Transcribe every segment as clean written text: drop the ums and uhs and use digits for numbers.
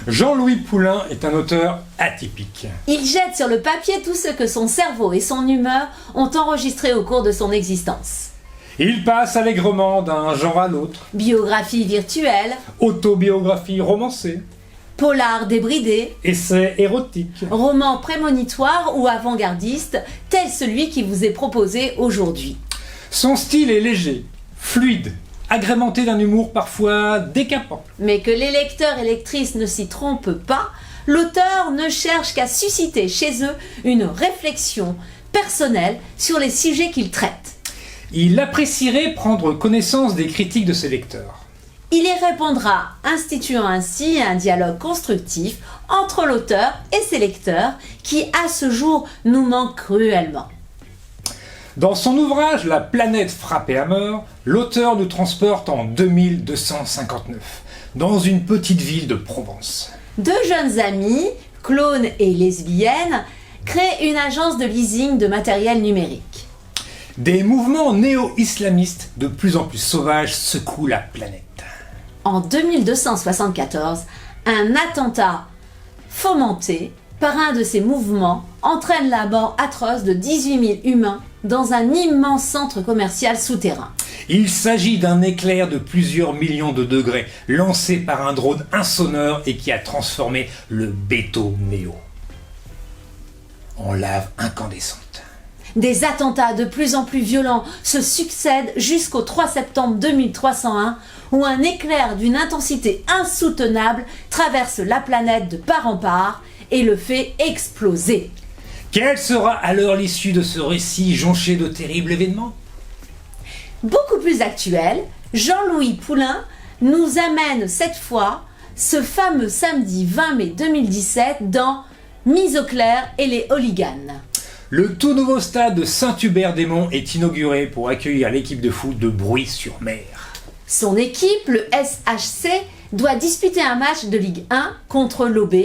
Jean-Louis Poulain est un auteur atypique. Il jette sur le papier tout ce que son cerveau et son humeur ont enregistré au cours de son existence. Il passe allègrement d'un genre à l'autre. Biographie virtuelle, Autobiographie romancée, polar débridé, essai érotique. roman prémonitoire ou avant-gardiste, tel celui qui vous est proposé aujourd'hui. Son style est léger, fluide, agrémenté d'un humour parfois décapant. Mais que les lecteurs et lectrices ne s'y trompent pas, l'auteur ne cherche qu'à susciter chez eux une réflexion personnelle sur les sujets qu'il traite. Il apprécierait prendre connaissance des critiques de ses lecteurs. Il y répondra, instituant ainsi un dialogue constructif entre l'auteur et ses lecteurs qui, à ce jour, nous manque cruellement. Dans son ouvrage La planète frappée à mort, l'auteur nous transporte en 2259, dans une petite ville de Provence. Deux jeunes amis, clones et lesbiennes, créent une agence de leasing de matériel numérique. Des mouvements néo-islamistes de plus en plus sauvages secouent la planète. En 2274, un attentat fomenté par un de ces mouvements entraîne la mort atroce de 18 000 humains dans un immense centre commercial souterrain. Il s'agit d'un éclair de plusieurs millions de degrés, lancé par un drone insonore et qui a transformé le béto néo en lave incandescente. Des attentats de plus en plus violents se succèdent jusqu'au 3 septembre 2301, où un éclair d'une intensité insoutenable traverse la planète de part en part et le fait exploser. Quelle sera alors l'issue de ce récit jonché de terribles événements ? Beaucoup plus actuel, Jean-Louis Poulain nous amène cette fois ce fameux samedi 20 mai 2017 dans Mise au clair et les hooligans. Le tout nouveau stade de Saint-Hubert-des-Monts est inauguré pour accueillir l'équipe de foot de Bruy-sur-Mer. Son équipe, le SHC, doit disputer un match de Ligue 1 contre l'OB,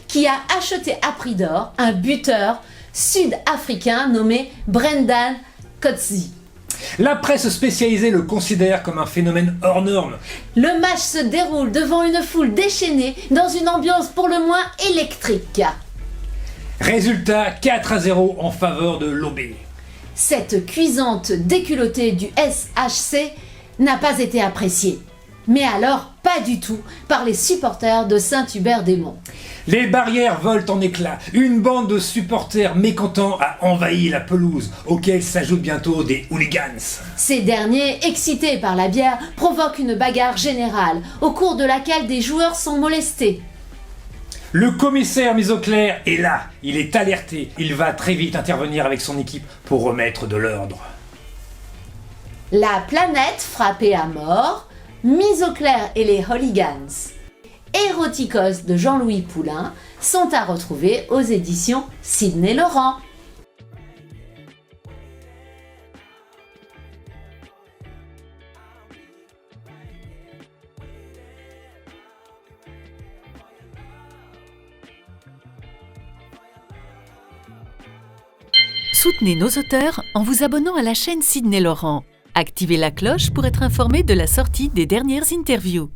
qui a acheté à prix d'or un buteur sud-africain nommé Brendan Coetzee. La presse spécialisée le considère comme un phénomène hors norme. Le match se déroule devant une foule déchaînée dans une ambiance pour le moins électrique. Résultat 4-0 en faveur de l'OB. Cette cuisante déculottée du SHC n'a pas été appréciée. Mais alors, pas du tout, par les supporters de Saint-Hubert-des-Monts. Les barrières volent en éclats. Une bande de supporters mécontents a envahi la pelouse, auxquels s'ajoutent bientôt des hooligans. Ces derniers, excités par la bière, provoquent une bagarre générale, au cours de laquelle des joueurs sont molestés. Le commissaire mis au clair est là, il est alerté. Il va très vite intervenir avec son équipe pour remettre de l'ordre. La planète frappée à mort, Mise au clair et les hooligans, Éroticos de Jean-Louis Poulain sont à retrouver aux éditions Sidney Laurent. Soutenez nos auteurs en vous abonnant à la chaîne Sidney Laurent. Activez la cloche pour être informé de la sortie des dernières interviews.